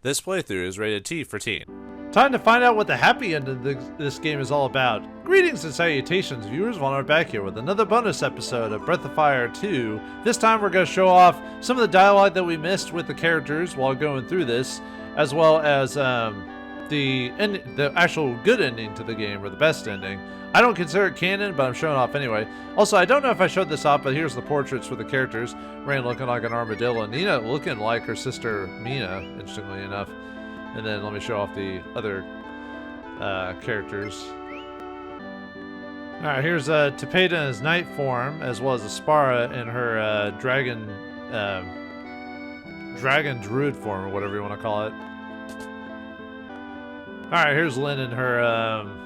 This playthrough is rated T for teen. Time to find out what the happy end of this game is all about. Greetings and salutations, viewers. Vauldemare back here with another bonus episode of Breath of Fire 2. This time we're going to show off some of the dialogue that we missed with the characters while going through this, as well as the actual good ending to the game, or the best ending. I don't consider it canon, but I'm showing off anyway. Also, I don't know if I showed this off, but here's the portraits for the characters. Rain looking like an armadillo, and Nina looking like her sister Mina, interestingly enough. And then let me show off the other characters. Alright, here's Tapeda in his knight form, as well as Aspara in her dragon druid form, or whatever you want to call it. Alright, here's Lynn in her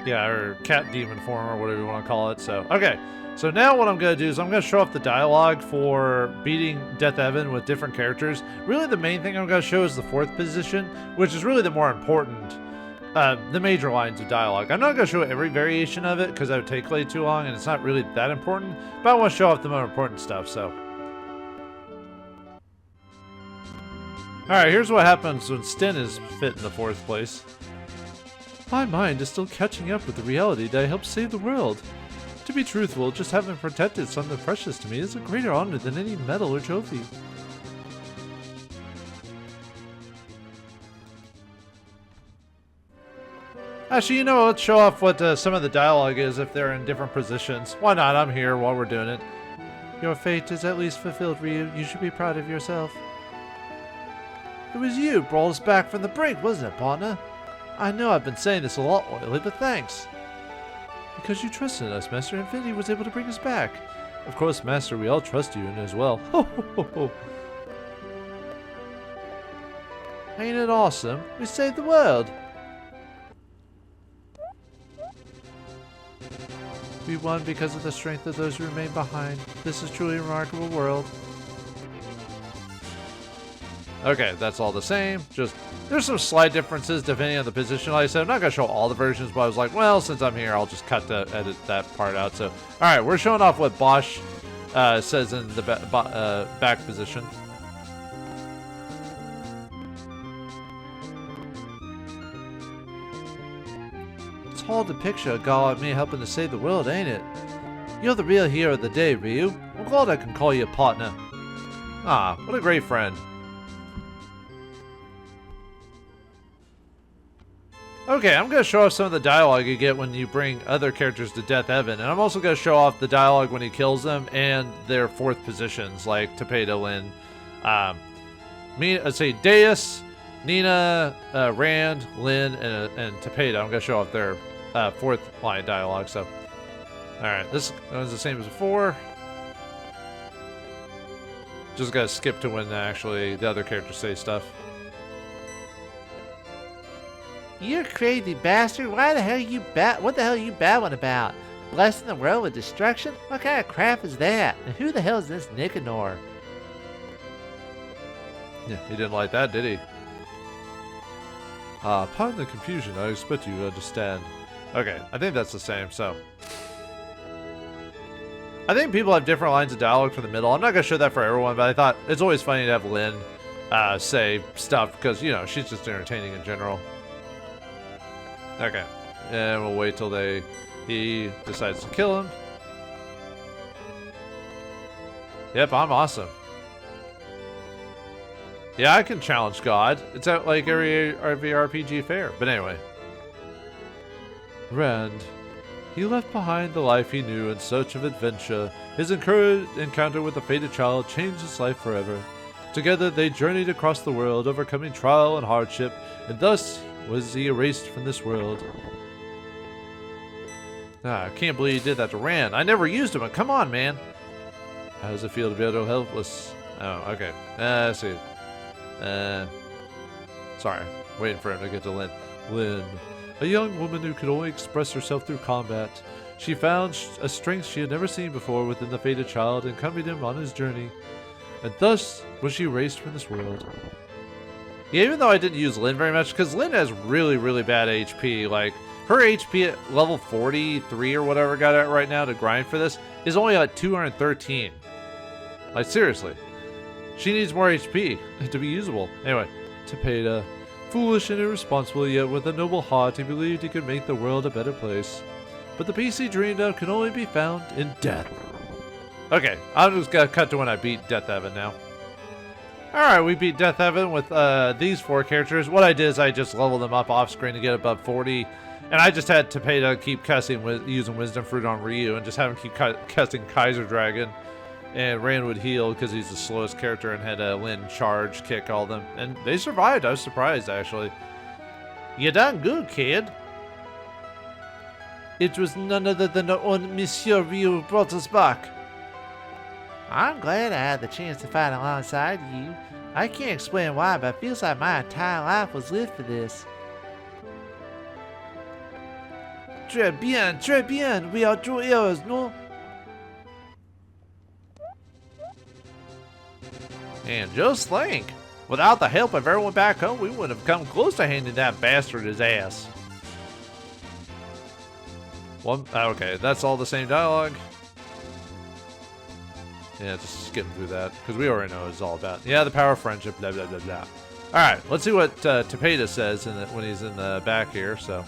her cat demon form, or whatever you want to call it. So, okay. So now what I'm going to do is I'm going to show off the dialogue for beating Death Evan with different characters. Really the main thing I'm going to show is the fourth position, which is really the more important, the major lines of dialogue. I'm not going to show every variation of it because that would take way too long and it's not really that important, but I want to show off the more important stuff, so. Alright, here's what happens when Snes is fit in the fourth place. My mind is still catching up with the reality that I helped save the world. To be truthful, just having protected something precious to me is a greater honor than any medal or trophy. Actually, you know, let's show off what some of the dialogue is if they're in different positions. Why not? I'm here while we're doing it. Your fate is at least fulfilled, Ryu. You should be proud of yourself. It was you who brought us back from the brink, wasn't it, partner? I know I've been saying this a lot lately, but thanks. Because you trusted us, Master, Infinity was able to bring us back. Of course, Master, we all trust you in as well. Ho ho ho ho. Ain't it awesome? We saved the world. We won because of the strength of those who remain behind. This is truly a remarkable world. Okay, that's all the same. Just, there's some slight differences depending on the position. Like I said, I'm not going to show all the versions, but I was like, well, since I'm here, I'll just edit that part out. So, alright, we're showing off what Bosch says in the back position. It's hard to picture a guy like me helping to save the world, ain't it? You're the real hero of the day, Ryu. I'm glad I can call you a partner. Ah, what a great friend. Okay, I'm going to show off some of the dialogue you get when you bring other characters to Death Evan, and I'm also going to show off the dialogue when he kills them and their fourth positions, like Tapeda, Lynn, let's say Deus, Nina, Rand, Lynn, and Tapeda. I'm going to show off their fourth line dialogue. So, alright, this one's the same as before. Just got to skip to when actually the other characters say stuff. You crazy bastard! What the hell are you babbling about? Blessing the world with destruction? What kind of crap is that? And who the hell is this Nicanor? Yeah, he didn't like that, did he? Pardon the confusion. I expect you to understand. Okay, I think that's the same, so. I think people have different lines of dialogue for the middle. I'm not going to show that for everyone, but I thought it's always funny to have Lynn say stuff because, you know, she's just entertaining in general. Okay, and we'll wait till he decides to kill him. Yep, I'm awesome. Yeah, I can challenge God. It's at like every RPG fair. But anyway. Rand. He left behind the life he knew in search of adventure. His encounter with the fated child changed his life forever. Together they journeyed across the world, overcoming trial and hardship, and thus was he erased from this world. I can't believe you did that to Rand. I never used him. Come on, man. How does it feel to be so helpless? Oh, okay. Let's see. Sorry. Waiting for him to get to Lynn. Lynn. A young woman who could only express herself through combat. She found a strength she had never seen before within the fated child and accompanied him on his journey. And thus was she erased from this world. Yeah, even though I didn't use Lynn very much, because Lynn has really, really bad HP. Like, her HP at level 43 or whatever I got at right now to grind for this is only like 213. Like, seriously. She needs more HP to be usable. Anyway, Tapeda. Foolish and irresponsible, yet with a noble heart, he believed he could make the world a better place. But the peace he dreamed of can only be found in death. Okay, I'm just gonna cut to when I beat Death Heaven now. Alright, we beat Death Heaven with these 4 characters. What I did is I just leveled them up off screen to get above 40. And I just had Tapeda keep cussing with using Wisdom Fruit on Ryu and just have him keep cussing Kaiser Dragon. And Rand would heal because he's the slowest character and had Lin charge, kick all them. And they survived. I was surprised, actually. You done good, kid. It was none other than our own Monsieur Ryu who brought us back. I'm glad I had the chance to fight alongside you. I can't explain why, but it feels like my entire life was lived for this. Très bien, we are true heroes, no? And just think, without the help of everyone back home, we wouldn't have come close to handing that bastard his ass. Well, okay, that's all the same dialogue. Yeah, just skipping through that, because we already know what it's all about. Yeah, the power of friendship, blah, blah, blah, blah. Alright, let's see what Tapeda says when he's in the back here, so.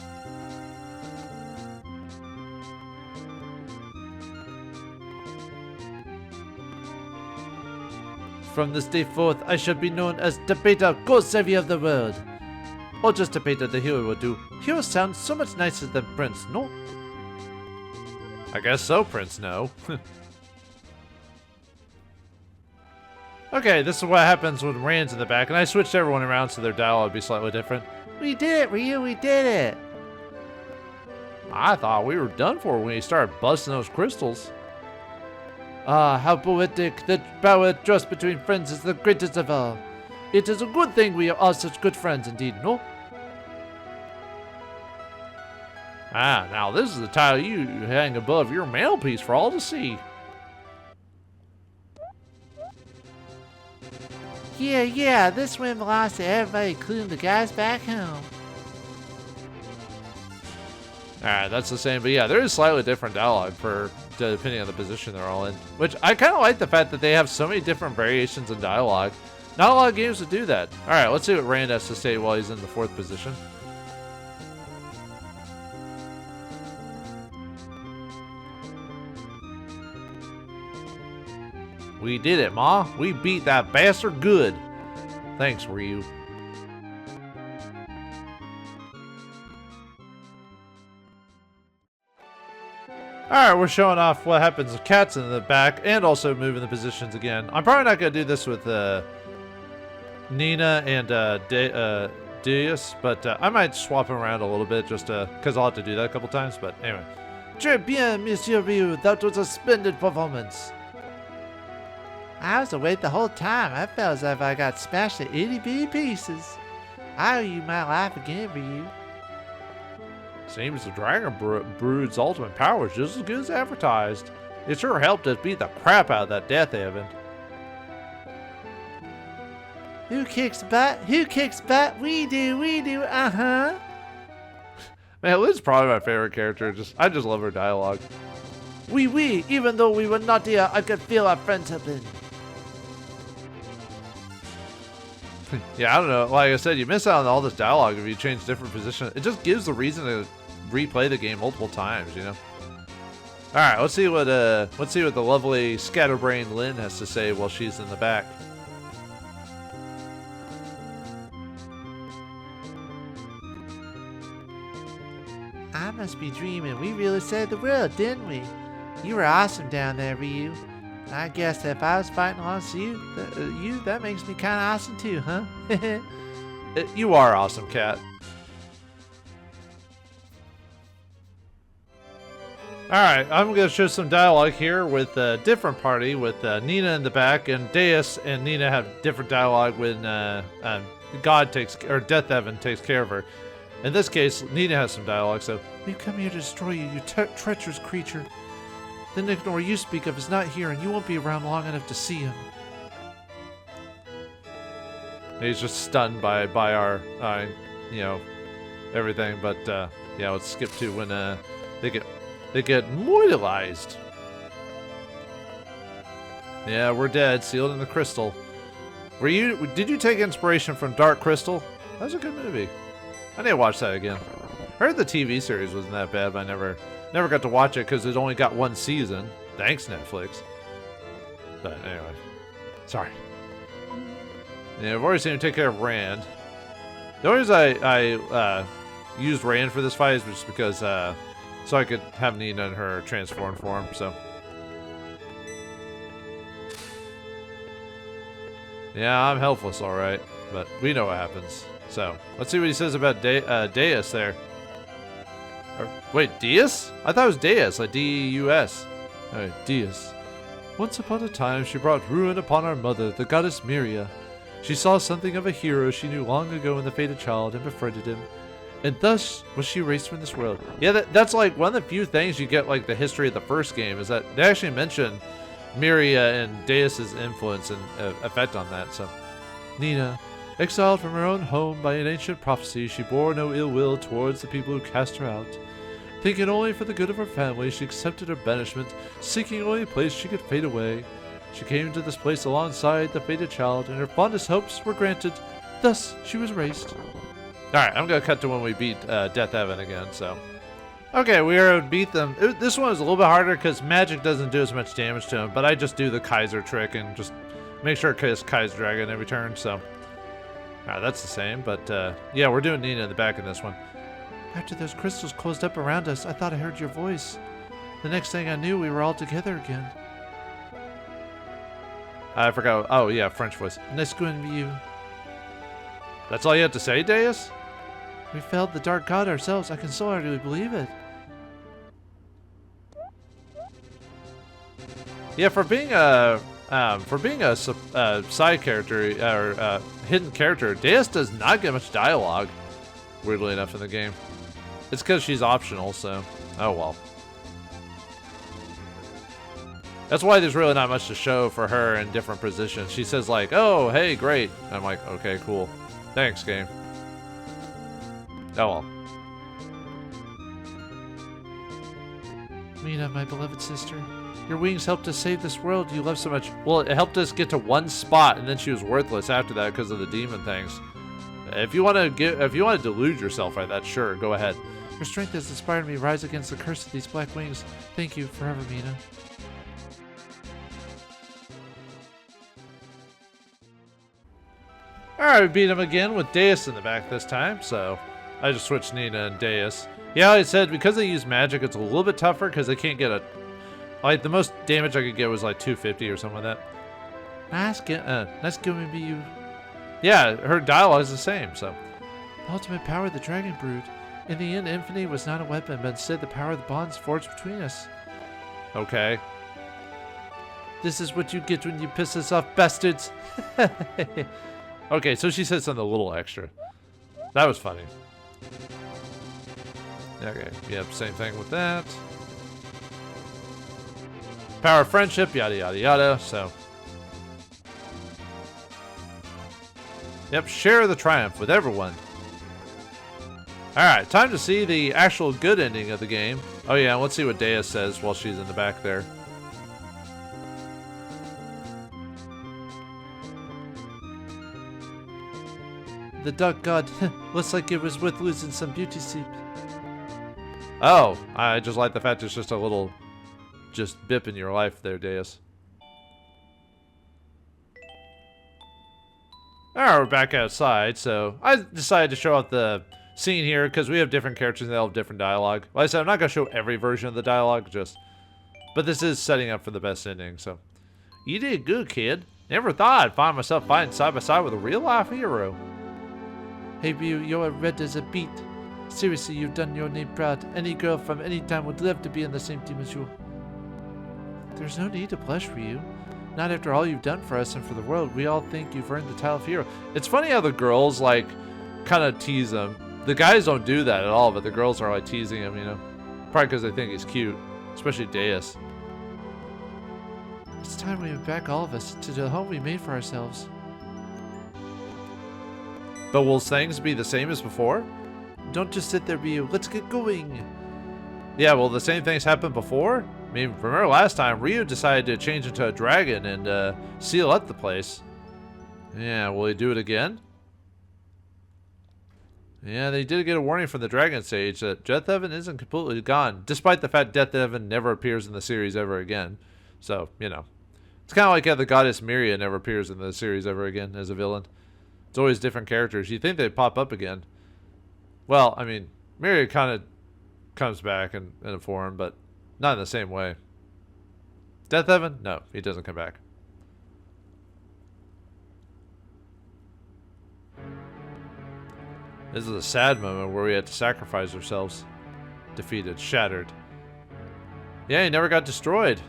From this day forth, I shall be known as Tapeda, God Savior of the world. Or just Tapeda the hero will do. Hero sounds so much nicer than Prince, no? I guess so, Prince, no. Okay, this is what happens when Rand's in the back, and I switched everyone around so their dialogue would be slightly different. We did it, Ryu, we did it! I thought we were done for when he started busting those crystals. Ah, how poetic. The power of trust between friends is the greatest of all. It is a good thing we are all such good friends indeed, no? Ah, now this is the title you hang above your mantelpiece for all to see. Yeah, this one belongs to everybody, including the guys back home. Alright, that's the same, but yeah, there is slightly different dialogue depending on the position they're all in. Which, I kind of like the fact that they have so many different variations in dialogue. Not a lot of games that do that. Alright, let's see what Rand has to say while he's in the 4th position. We did it, Ma. We beat that bastard good. Thanks, Ryu. Alright, we're showing off what happens with cats in the back and also moving the positions again. I'm probably not going to do this with Nina and Deus, but I might swap them around a little bit just because I'll have to do that a couple times, but anyway. Très bien, Monsieur Ryu. That was a splendid performance. I was awake the whole time. I felt as if I got smashed to itty bitty pieces. I owe you my life again, Ryu. Seems the Dragon Brood's ultimate power is just as good as advertised. It sure helped us beat the crap out of that Death Heaven. Who kicks butt? Who kicks butt? We do, uh-huh. Man, Liv's probably my favorite character. I just love her dialogue. We, even though we were not here, I could feel our friendship in. Yeah, I don't know. Like I said, you miss out on all this dialogue if you change different positions. It just gives the reason to replay the game multiple times, you know. All right, let's see what the lovely scatterbrained Lin has to say while she's in the back. I must be dreaming. We really saved the world, didn't we? You were awesome down there, Ryu. I guess if I was fighting alongside you, that makes me kind of awesome too, huh? You are awesome, Cat. Alright, I'm going to show some dialogue here with a different party, with Nina in the back, and Deus and Nina have different dialogue when Death Heaven takes care of her. In this case, Nina has some dialogue, so, we've come here to destroy you, you treacherous creature. The Nicanor you speak of is not here, and you won't be around long enough to see him. He's just stunned by our, everything. But yeah, let's skip to when they get mortalized. Yeah, we're dead, sealed in the crystal. Did you take inspiration from Dark Crystal? That was a good movie. I need to watch that again. I heard the TV series wasn't that bad, but I never got to watch it because it only got one season. Thanks, Netflix. But anyway, sorry. Yeah, I've already seen him take care of Rand. The only reason I used Rand for this fight is just because so I could have Nina in her transformed form. So yeah, I'm helpless, all right, but we know what happens. So let's see what he says about Deus there. Or, wait, Deus? I thought it was Deus, like D-E-U-S. Alright, Deus. Once upon a time, she brought ruin upon our mother, the goddess Miria. She saw something of a hero she knew long ago in the fated child and befriended him. And thus was she erased from this world. Yeah, that's like one of the few things you get like the history of the first game is that they actually mention Miria and Deus's influence and effect on that. So, Nina, exiled from her own home by an ancient prophecy, she bore no ill will towards the people who cast her out. Thinking only for the good of her family, she accepted her banishment, seeking only a place she could fade away. She came to this place alongside the fated child, and her fondest hopes were granted. Thus, she was raised. Alright, I'm going to cut to when we beat Death Evan again, so. Okay, we already beat them. This one is a little bit harder because magic doesn't do as much damage to him, but I just do the Kaiser trick and just make sure it's Kaiser Dragon every turn, so. Alright, that's the same, but yeah, we're doing Nina in the back in this one. After those crystals closed up around us, I thought I heard your voice. The next thing I knew, we were all together again. I forgot. Oh, yeah, French voice. Nice going to you. That's all you have to say, Deus? We felled the dark god ourselves. I can so hardly believe it. Yeah, for being a side character or hidden character, Deus does not get much dialogue. Weirdly enough, in the game, it's because she's optional. So, oh well. That's why there's really not much to show for her in different positions. She says like, "Oh, hey, great." I'm like, "Okay, cool. Thanks, game." Oh well. Mina, my beloved sister, your wings helped us save this world you love so much. Well, it helped us get to one spot, and then she was worthless after that because of the demon things. If you want to delude yourself like that, sure, go ahead. Your strength has inspired me to rise against the curse of these black wings. Thank you forever, Mina. Alright, we beat him again with Deus in the back this time, so I just switched Nina and Deus. Yeah, I said because they use magic, it's a little bit tougher because they can't get a... Like, the most damage I could get was like 250 or something like that. Nice giving me you. Yeah, her dialogue is the same, so. The ultimate power of the Dragon Brood. In the end, infinity was not a weapon, but instead the power of the bonds forged between us. Okay. This is what you get when you piss us off, bastards. Okay, so she said something a little extra. That was funny. Okay, yep, same thing with that. Power of friendship, yada yada yada, so. Yep, share the triumph with everyone. Alright, time to see the actual good ending of the game. Oh yeah, let's see what Deus says while she's in the back there. The dark god looks like it was worth losing some beauty sleep. Oh, I just like the fact it's just a little bip in your life there, Deus. Alright, we're back outside, so I decided to show off the scene here because we have different characters and they all have different dialogue. Like I said, I'm not going to show every version of the dialogue, but this is setting up for the best ending, so. You did good, kid. Never thought I'd find myself fighting side by side with a real-life hero. Hey, Ryu, you're red as a beet. Seriously, you've done your name proud. Any girl from any time would love to be on the same team as you. There's no need to blush, Ryu. Not after all you've done for us and for the world. We all think you've earned the title of hero. It's funny how the girls, like, kind of tease him. The guys don't do that at all, but the girls are, like, teasing him, you know. Probably because they think he's cute. Especially Deus. It's time we went back, all of us, to the home we made for ourselves. But will things be the same as before? Don't just sit there, Ryu. Let's get going. Yeah, well, the same things happened before? I mean, remember last time, Ryu decided to change into a dragon and seal up the place. Yeah, will he do it again? Yeah, they did get a warning from the Dragon Sage that Death Evan isn't completely gone, despite the fact Death Evan never appears in the series ever again. So, you know. It's kind of like how the goddess Miria never appears in the series ever again as a villain. It's always different characters. You'd think they'd pop up again. Well, I mean, Miria kind of comes back in a form, but not in the same way. Death Evan? No, he doesn't come back. This is a sad moment where we had to sacrifice ourselves. Defeated, shattered. Yeah, he never got destroyed.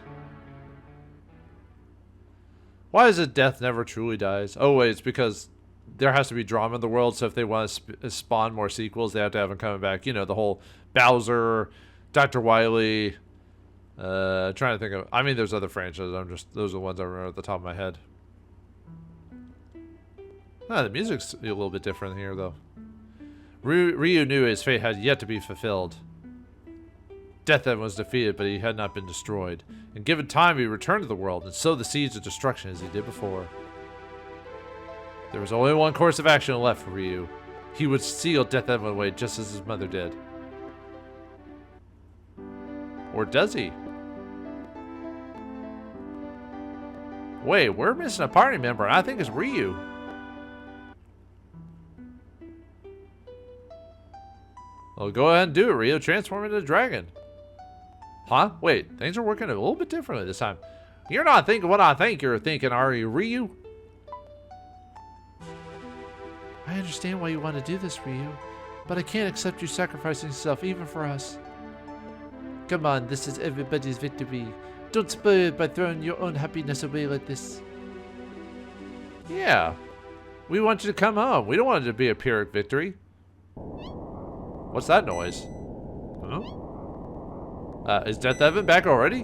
Why is it death never truly dies? Oh wait, it's because there has to be drama in the world, so if they want to spawn more sequels, they have to have him coming back. You know, the whole Bowser, Dr. Wily, trying to think of, I mean, there's other franchises, those are the ones I remember at the top of my head. Ah, the music's a little bit different here, though. Ryu knew his fate had yet to be fulfilled. Death Evan was defeated, but he had not been destroyed. In given time, he returned to the world and sowed the seeds of destruction as he did before. There was only one course of action left for Ryu. He would seal Death Evan away just as his mother did. Or does he? Wait, we're missing a party member. I think it's Ryu. Well, go ahead and do it, Ryu. Transform into a dragon. Huh? Wait, things are working a little bit differently this time. You're not thinking what I think you're thinking, are you, Ryu? I understand why you want to do this, Ryu, but I can't accept you sacrificing yourself even for us. Come on, this is everybody's victory. Don't spoil it by throwing your own happiness away like this. Yeah. We want you to come home. We don't want it to be a Pyrrhic victory. What's that noise? Huh? Is Death Evan back already?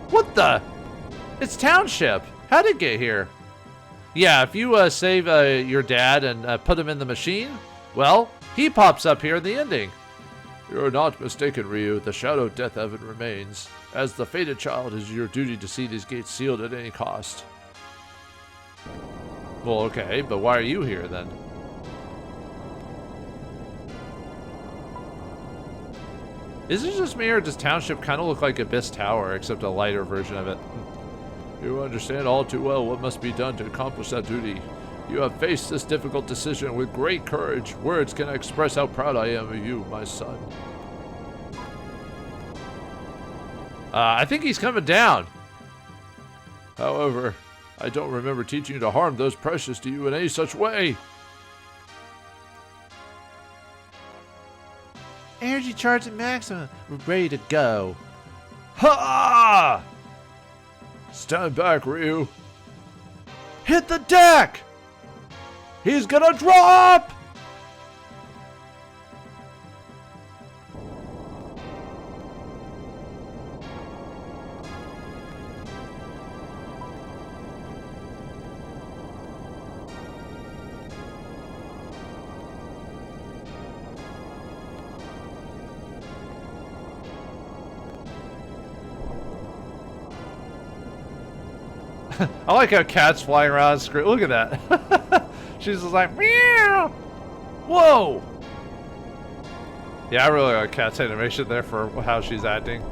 What the? It's Township. How'd it get here? Yeah, if you save your dad and put him in the machine, well, he pops up here in the ending. You're not mistaken, Ryu. The shadow of Death Evan remains. As the fated child, it is your duty to see these gates sealed at any cost. Well, okay, but why are you here then? Is it just me, or does Township kind of look like Abyss Tower, except a lighter version of it? You understand all too well what must be done to accomplish that duty. You have faced this difficult decision with great courage. Words cannot express how proud I am of you, my son. I think he's coming down. However, I don't remember teaching you to harm those precious to you in any such way. Energy charge at maximum. We're ready to go. Ha! Stand back, Ryu. Hit the deck! He's gonna drop! I like how cats flying around the screen. Look at that. She's just like, meow. Whoa. Yeah, I really like cat's animation there for how she's acting.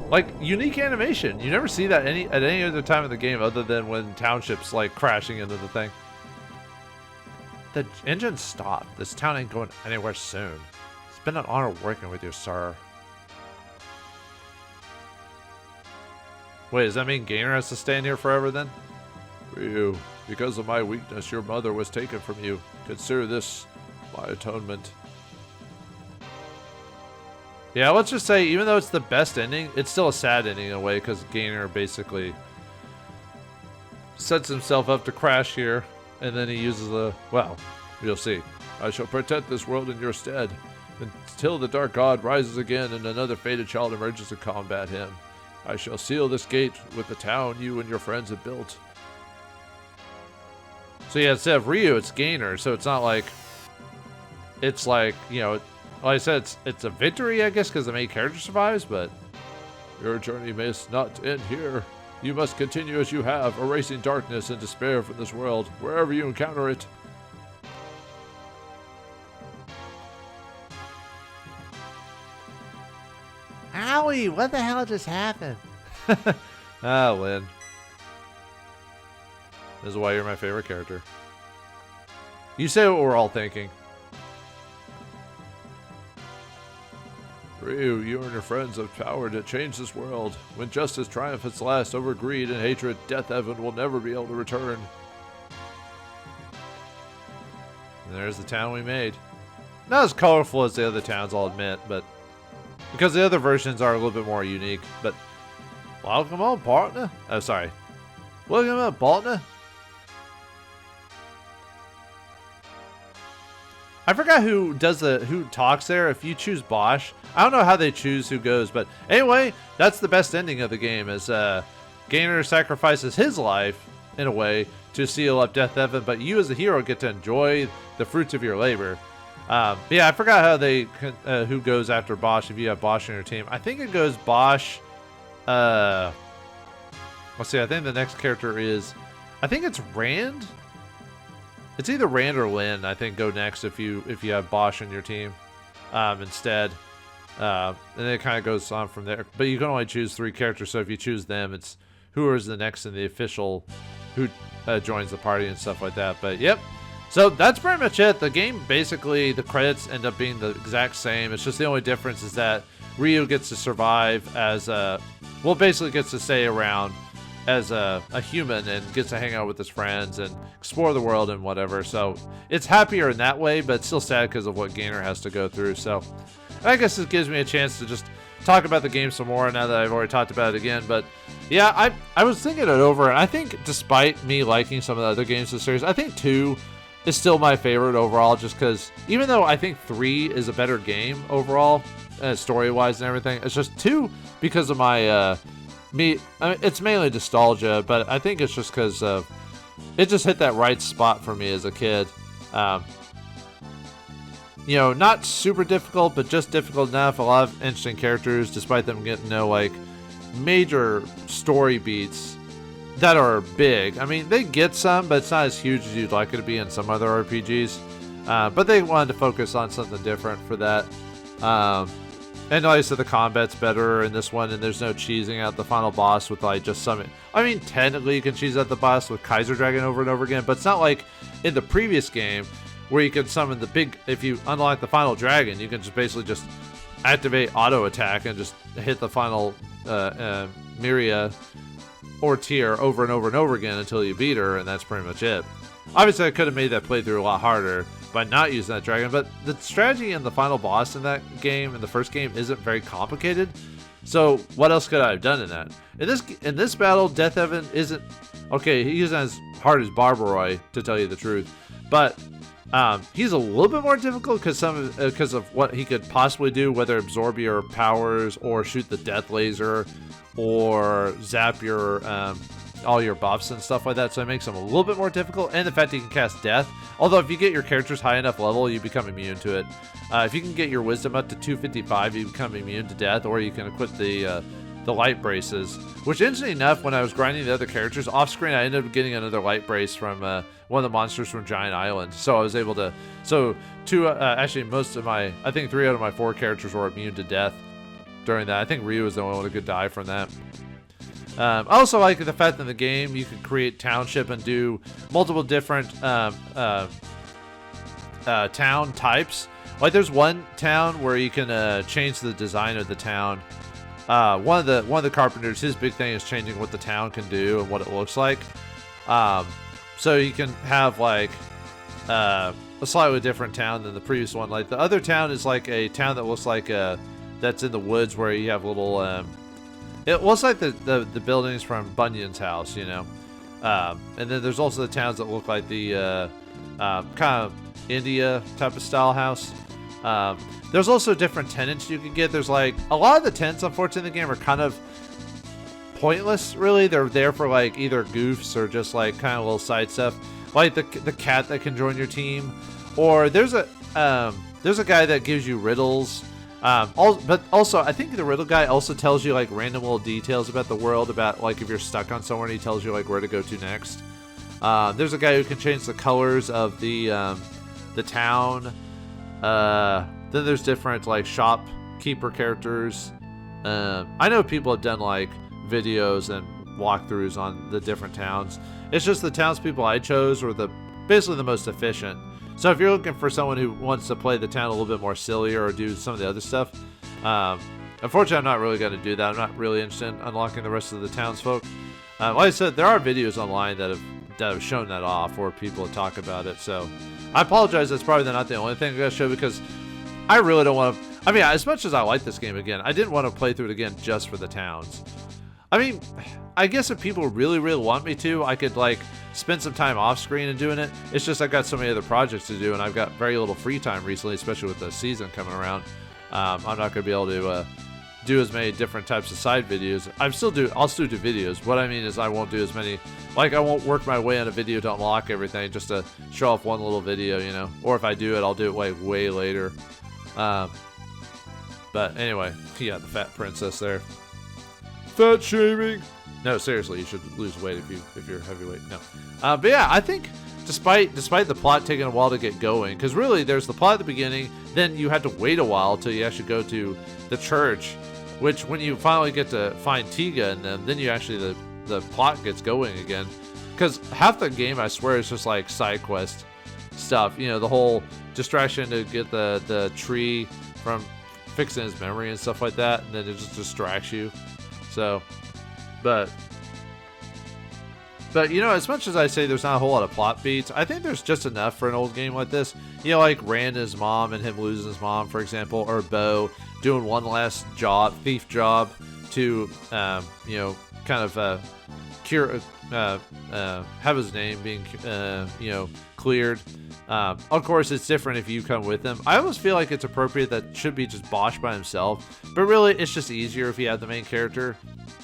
Like, unique animation. You never see that at any other time in the game other than when Township's like crashing into the thing. The engine stopped. This town ain't going anywhere soon. It's been an honor working with you, sir. Wait, does that mean Gainer has to stay in here forever then? Ryu, because of my weakness, your mother was taken from you. Consider this my atonement. Yeah, let's just say, even though it's the best ending, it's still a sad ending in a way, because Gainer basically sets himself up to crash here, and then he uses the, well, you'll see. I shall protect this world in your stead, until the Dark God rises again and another fated child emerges to combat him. I shall seal this gate with the town you and your friends have built. So yeah, instead of Ryu, it's Gainer, so it's not like, it's like, you know, like I said, it's a victory, I guess, because the main character survives, but your journey may not end here. You must continue as you have, erasing darkness and despair from this world, wherever you encounter it. Owie, what the hell just happened? Ah, Lynn. This is why you're my favorite character. You say what we're all thinking. Ryu, you and your friends have power to change this world. When justice triumphs last over greed and hatred, Death Heaven will never be able to return. And there's the town we made. Not as colorful as the other towns, I'll admit, but because the other versions are a little bit more unique. But welcome on, partner. Oh, sorry. Welcome on, partner. I forgot who talks there. If you choose Bosch, I don't know how they choose who goes, but anyway, that's the best ending of the game. Is Gainer sacrifices his life in a way to seal up Death Heaven, but you as a hero get to enjoy the fruits of your labor. Yeah, I forgot how they who goes after Bosch. If you have Bosch on your team, I think it goes Bosch. Let's see. I think the next character is, I think it's Rand. It's either Rand or Lynn, I think, go next if you have Bosch on your team instead. And then it kind of goes on from there. But you can only choose 3 characters, so if you choose them, it's who is the next in the official, who joins the party and stuff like that. But yep. So that's pretty much it. The game, basically, the credits end up being the exact same. It's just the only difference is that Ryu gets to survive as well, basically gets to stay around as a human and gets to hang out with his friends and explore the world and whatever. So it's happier in that way, but it's still sad because of what Gainer has to go through. So I guess this gives me a chance to just talk about the game some more now that I've already talked about it again. But yeah, I was thinking it over, and I think despite me liking some of the other games in the series, I think 2 is still my favorite overall, just because even though I think 3 is a better game overall, story-wise and everything, it's just 2 because of my I mean, it's mainly nostalgia, but I think it's just because it just hit that right spot for me as a kid. You know, not super difficult, but just difficult enough. A lot of interesting characters, despite them getting no like major story beats that are big. I mean, they get some, but it's not as huge as you'd like it to be in some other RPGs. But they wanted to focus on something different for that. And like I said, the combat's better in this one, and there's no cheesing out the final boss with like just some. I mean, technically you can cheese out the boss with Kaiser Dragon over and over again, but it's not like in the previous game where you can summon the big. If you unlock the final dragon, you can just basically just activate auto attack and just hit the final Miria or tier over and over and over again until you beat her, and that's pretty much it. Obviously, I could have made that playthrough a lot harder by not using that dragon, but the strategy in the final boss in that game, in the first game, isn't very complicated. So what else could I have done in that? In this battle, Death Heaven isn't okay. He isn't as hard as Barbaroi, to tell you the truth, but he's a little bit more difficult because of what he could possibly do, whether absorb your powers or shoot the death laser or zap your all your buffs and stuff like that, so it makes them a little bit more difficult, and the fact that you can cast death. Although if you get your characters high enough level, you become immune to it. If you can get your wisdom up to 255, you become immune to death, or you can equip the light braces, which interestingly enough, when I was grinding the other characters off screen, I ended up getting another light brace from one of the monsters from Giant Island, so I was able to, actually most of my, I think 3 out of my 4 characters were immune to death during that. I think Ryu was the only one who could die from that. I also like the fact that in the game you can create township and do multiple different town types. Like there's one town where you can change the design of the town. One of the carpenters, his big thing is changing what the town can do and what it looks like. So you can have like a slightly different town than the previous one. Like the other town is like a town that looks like that's in the woods where you have little. It looks like the buildings from Bunyan's house, you know. And then there's also the towns that look like the kind of India type of style house. There's also different tenants you can get. There's like a lot of the tents, unfortunately, in the game are kind of pointless, really. They're there for like either goofs or just like kind of little side stuff. Like the cat that can join your team. Or there's a guy that gives you riddles. But also, I think the riddle guy also tells you like random little details about the world, about like if you're stuck on somewhere, and he tells you like where to go to next. There's a guy who can change the colors of the town. Then there's different like shopkeeper characters. I know people have done like videos and walkthroughs on the different towns. It's just the townspeople I chose were basically the most efficient. So if you're looking for someone who wants to play the town a little bit more sillier or do some of the other stuff, unfortunately I'm not really going to do that. I'm not really interested in unlocking the rest of the townsfolk. Like I said, there are videos online that have shown that off, or people talk about it. So I apologize. That's probably not the only thing I'm going to show, because I really don't want to. I mean, as much as I like this game again, I didn't want to play through it again just for the towns. I mean, I guess if people really, really want me to, I could like spend some time off screen and doing it. It's just I've got so many other projects to do, and I've got very little free time recently, especially with the season coming around. I'm not going to be able to do as many different types of side videos. I'll still do videos. What I mean is I won't do as many. Like, I won't work my way on a video to unlock everything just to show off one little video, you know. Or if I do it, I'll do it like way later. But anyway, yeah, the fat princess there. Fat shaming. No, seriously, you should lose weight if you're heavyweight. No. But yeah, I think despite the plot taking a while to get going, because really there's the plot at the beginning, then you have to wait a while till you actually go to the church, which when you finally get to find Tiga and then you actually the plot gets going again. Because half the game, I swear, is just like side quest stuff. You know, the whole distraction to get the tree from fixing his memory and stuff like that, and then it just distracts you. So, but you know, as much as I say there's not a whole lot of plot beats, I think there's just enough for an old game like this. You know, like Rand and his mom and him losing his mom, for example, or Bo doing one last thief job to, you know, kind of have his name being, you know, cleared. Of course, it's different if you come with him. I almost feel like it's appropriate that should be just Bosch by himself, but really it's just easier if you have the main character,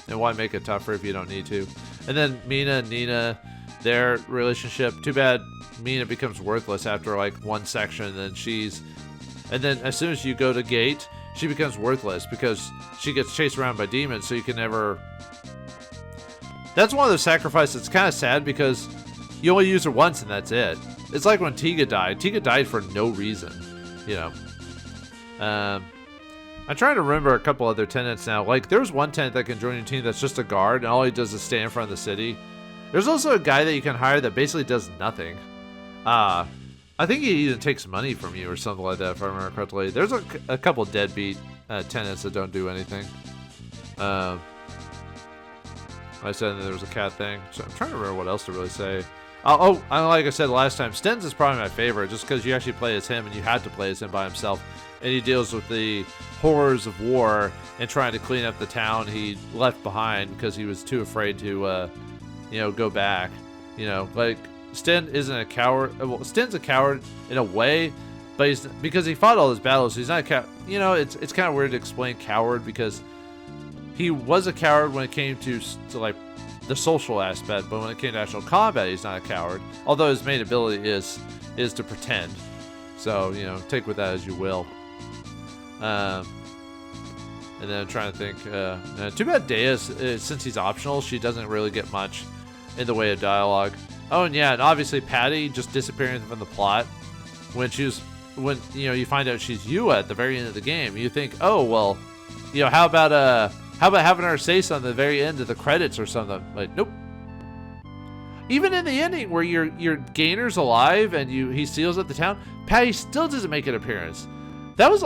and why make it tougher if you don't need to. And then Mina and Nina, their relationship, too bad Mina becomes worthless after like one section, and then as soon as you go to Gate, she becomes worthless because she gets chased around by demons, so you can never. That's one of those sacrifices that's kind of sad because you only use her once and that's it. It's like when Tiga died. Tiga died for no reason, you know. I'm trying to remember a couple other tenants now. Like, there's one tenant that can join your team that's just a guard, and all he does is stay in front of the city. There's also a guy that you can hire that basically does nothing. I think he even takes money from you or something like that, if I remember correctly. There's a couple deadbeat tenants that don't do anything. Like I said, there was a cat thing. So I'm trying to remember what else to really say. Like I said last time, Stens is probably my favorite, just because you actually play as him, and you had to play as him by himself. And he deals with the horrors of war and trying to clean up the town he left behind because he was too afraid to, you know, go back. You know, like, Sten isn't a coward. Well, Sten's a coward in a way, but because he fought all his battles, he's not a coward. You know, it's kind of weird to explain coward, because he was a coward when it came to like the social aspect, but when it came to actual combat, he's not a coward. Although his main ability is to pretend. So, you know, take with that as you will. And then I'm trying to think. Too bad Deus, since he's optional, she doesn't really get much in the way of dialogue. Oh, and yeah, and obviously Patty just disappearing from the plot when you know, you find out she's Yua at the very end of the game. You think, oh well, you know, how about having her say something at the very end of the credits or something? Like, nope. Even in the ending where your Gainer's alive and he seals up the town, Patty still doesn't make an appearance. That's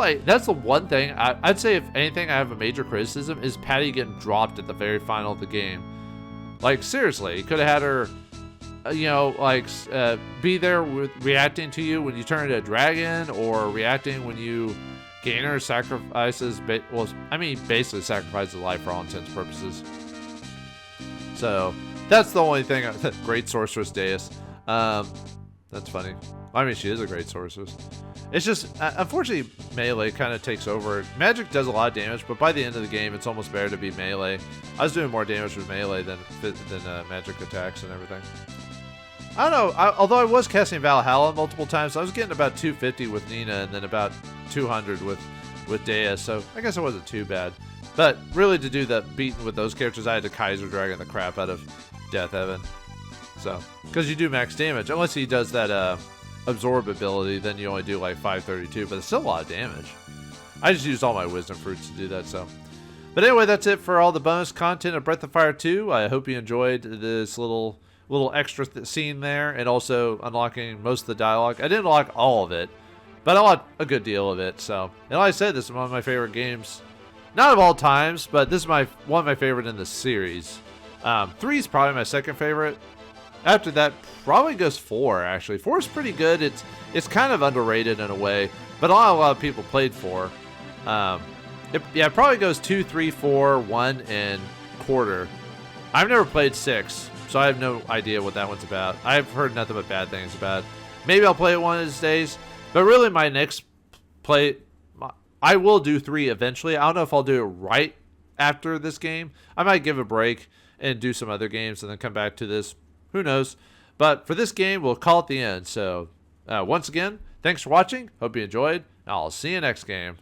the one thing I'd say, if anything I have a major criticism, is Patty getting dropped at the very final of the game. Like, seriously, you could have had her, you know, like, be there reacting to you when you turn into a dragon, or reacting when you Gainer sacrifices, basically sacrifices life for all intents and purposes. So that's the only thing. Great sorceress Deus. That's funny. I mean, she is a great sorceress. It's just, unfortunately, melee kind of takes over. Magic does a lot of damage, but by the end of the game, it's almost better to be melee. I was doing more damage with melee than magic attacks and everything. I don't know. Although I was casting Valhalla multiple times, I was getting about 250 with Nina, and then about 200 with with Dea, so I guess it wasn't too bad. But really, to do the beating with those characters, I had to Kaiser Dragon the crap out of Death Evan. So, because you do max damage, unless he does that absorb ability, then you only do like 532, but it's still a lot of damage. I just used all my wisdom fruits to do that, so. But anyway, that's it for all the bonus content of Breath of Fire 2. I hope you enjoyed this little extra scene there, and also unlocking most of the dialogue. I didn't unlock all of it, but I unlocked a good deal of it. So, and like I said, this is one of my favorite games, not of all times, but this is one of my favorite in the series. 3 is probably my second favorite. After that, probably goes 4. Actually, 4 is pretty good. It's kind of underrated in a way, but a lot of people played 4. It probably goes 2, 3, 4, 1, and quarter. I've never played 6, so I have no idea what that one's about. I've heard nothing but bad things about it. Maybe I'll play it one of these days, but really my next play, I will do 3 eventually. I don't know if I'll do it right after this game. I might give a break and do some other games and then come back to this. Who knows? But for this game, we'll call it the end. So once again, thanks for watching. Hope you enjoyed. I'll see you next game.